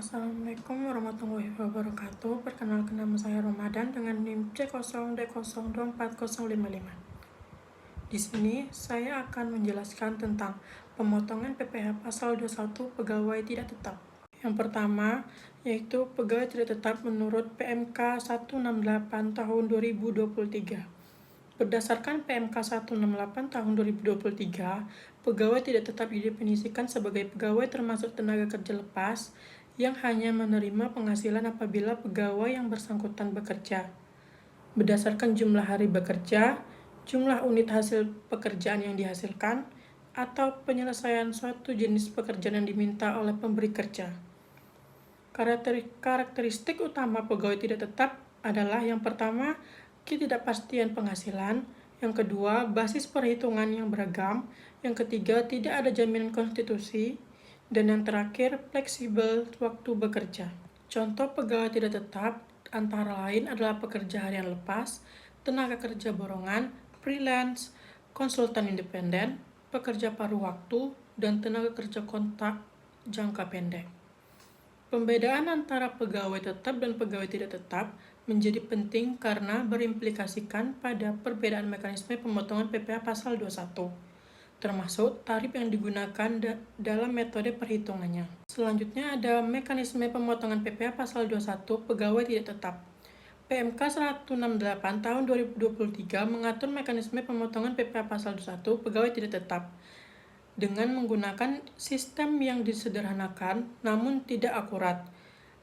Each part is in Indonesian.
Assalamualaikum warahmatullahi wabarakatuh. Perkenalkan, nama saya Ramadan dengan NIM C0D024055. Di sini saya akan menjelaskan tentang pemotongan PPh pasal 21 pegawai tidak tetap. Yang pertama yaitu pegawai tidak tetap menurut PMK 168 tahun 2023. Berdasarkan PMK 168 tahun 2023, pegawai tidak tetap didefinisikan sebagai pegawai termasuk tenaga kerja lepas yang hanya menerima penghasilan apabila pegawai yang bersangkutan bekerja berdasarkan jumlah hari bekerja, jumlah unit hasil pekerjaan yang dihasilkan, atau penyelesaian suatu jenis pekerjaan yang diminta oleh pemberi kerja. Karakteristik utama pegawai tidak tetap adalah yang pertama, ketidakpastian penghasilan, yang kedua, basis perhitungan yang beragam, yang ketiga, tidak ada jaminan konstitusi, dan yang terakhir, fleksibel waktu bekerja. Contoh pegawai tidak tetap antara lain adalah pekerja harian lepas, tenaga kerja borongan, freelance, konsultan independen, pekerja paruh waktu, dan tenaga kerja kontrak jangka pendek. Pembedaan antara pegawai tetap dan pegawai tidak tetap menjadi penting karena berimplikasikan pada perbedaan mekanisme pemotongan PPh pasal 21, termasuk tarif yang digunakan dalam metode perhitungannya. Selanjutnya ada mekanisme pemotongan PPh pasal 21 pegawai tidak tetap. PMK 168 tahun 2023 mengatur mekanisme pemotongan PPh pasal 21 pegawai tidak tetap dengan menggunakan sistem yang disederhanakan namun tidak akurat.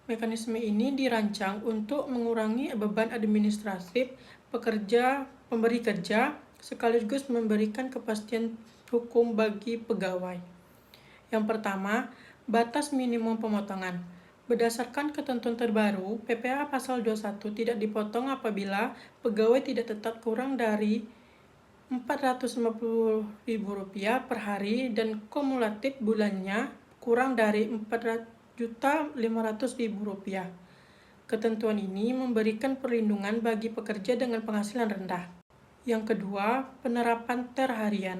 Mekanisme ini dirancang untuk mengurangi beban administratif pemberi kerja sekaligus memberikan kepastian hukum bagi pegawai. Yang pertama, batas minimum pemotongan. Berdasarkan ketentuan terbaru, PPh pasal 21 tidak dipotong apabila pegawai tidak tetap kurang dari Rp450.000 per hari dan kumulatif bulannya kurang dari Rp4.500.000. Ketentuan ini memberikan perlindungan bagi pekerja dengan penghasilan rendah. Yang kedua, penerapan TER harian.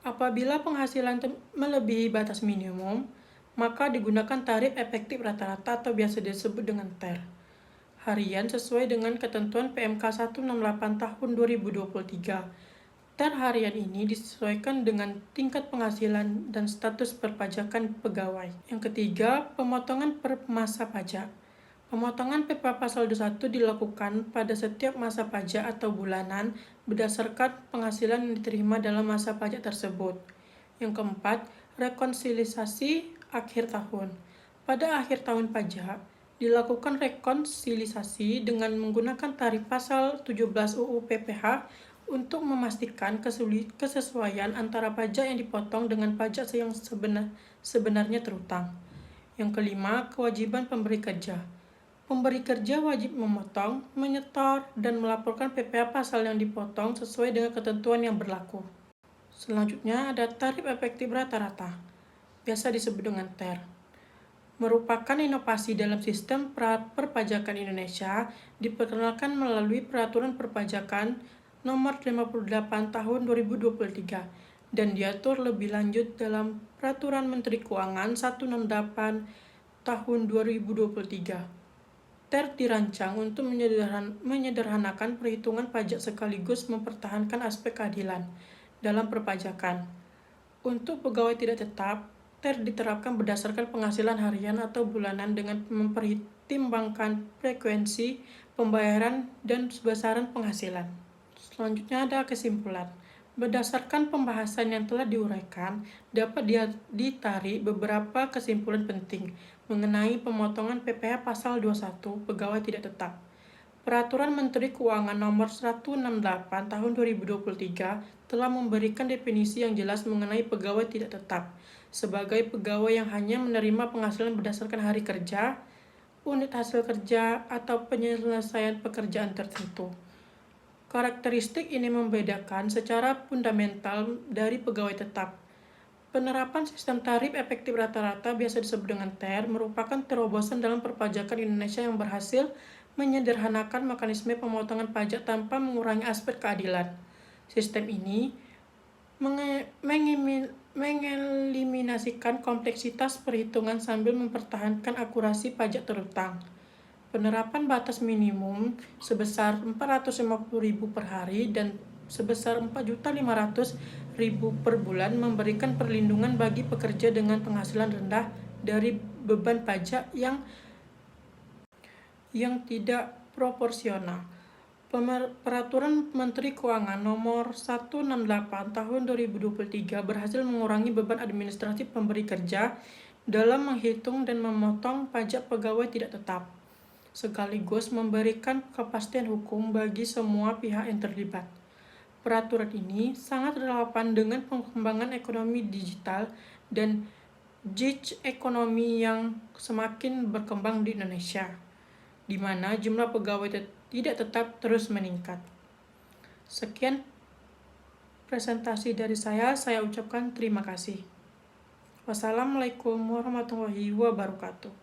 Apabila penghasilan melebihi batas minimum, maka digunakan tarif efektif rata-rata atau biasa disebut dengan TER harian sesuai dengan ketentuan PMK 168 tahun 2023. TER harian ini disesuaikan dengan tingkat penghasilan dan status perpajakan pegawai. Yang ketiga, pemotongan per masa pajak. Pemotongan PPh pasal 21 dilakukan pada setiap masa pajak atau bulanan berdasarkan penghasilan yang diterima dalam masa pajak tersebut. Yang keempat, rekonsiliasi akhir tahun. Pada akhir tahun pajak, dilakukan rekonsiliasi dengan menggunakan tarif pasal 17 UU PPh untuk memastikan kesesuaian antara pajak yang dipotong dengan pajak yang sebenarnya terutang. Yang kelima, kewajiban pemberi kerja. Pemberi kerja wajib memotong, menyetor, dan melaporkan PPh pasal yang dipotong sesuai dengan ketentuan yang berlaku. Selanjutnya ada tarif efektif rata-rata, biasa disebut dengan TER. Merupakan inovasi dalam sistem perpajakan Indonesia, diperkenalkan melalui Peraturan Perpajakan Nomor 58 Tahun 2023 dan diatur lebih lanjut dalam Peraturan Menteri Keuangan 168 Tahun 2023. TER dirancang untuk menyederhanakan perhitungan pajak sekaligus mempertahankan aspek keadilan dalam perpajakan. Untuk pegawai tidak tetap, TER diterapkan berdasarkan penghasilan harian atau bulanan dengan mempertimbangkan frekuensi pembayaran dan besaran penghasilan. Selanjutnya ada kesimpulan. Berdasarkan pembahasan yang telah diuraikan, dapat ditarik beberapa kesimpulan penting mengenai pemotongan PPh pasal 21 pegawai tidak tetap. Peraturan Menteri Keuangan Nomor 168 Tahun 2023 telah memberikan definisi yang jelas mengenai pegawai tidak tetap sebagai pegawai yang hanya menerima penghasilan berdasarkan hari kerja, unit hasil kerja, atau penyelesaian pekerjaan tertentu. Karakteristik ini membedakan secara fundamental dari pegawai tetap. Penerapan sistem tarif efektif rata-rata biasa disebut dengan TER merupakan terobosan dalam perpajakan Indonesia yang berhasil menyederhanakan mekanisme pemotongan pajak tanpa mengurangi aspek keadilan. Sistem ini mengeliminasikan kompleksitas perhitungan sambil mempertahankan akurasi pajak terutang. Penerapan batas minimum sebesar 450.000 per hari dan sebesar 4.500.000 per bulan memberikan perlindungan bagi pekerja dengan penghasilan rendah dari beban pajak yang tidak proporsional. Peraturan Menteri Keuangan Nomor 168 Tahun 2023 berhasil mengurangi beban administratif pemberi kerja dalam menghitung dan memotong pajak pegawai tidak tetap, sekaligus memberikan kepastian hukum bagi semua pihak yang terlibat. Peraturan ini sangat relevan dengan perkembangan ekonomi digital dan gig ekonomi yang semakin berkembang di Indonesia, di mana jumlah pegawai tidak tetap terus meningkat. Sekian presentasi dari saya ucapkan terima kasih. Wassalamualaikum warahmatullahi wabarakatuh.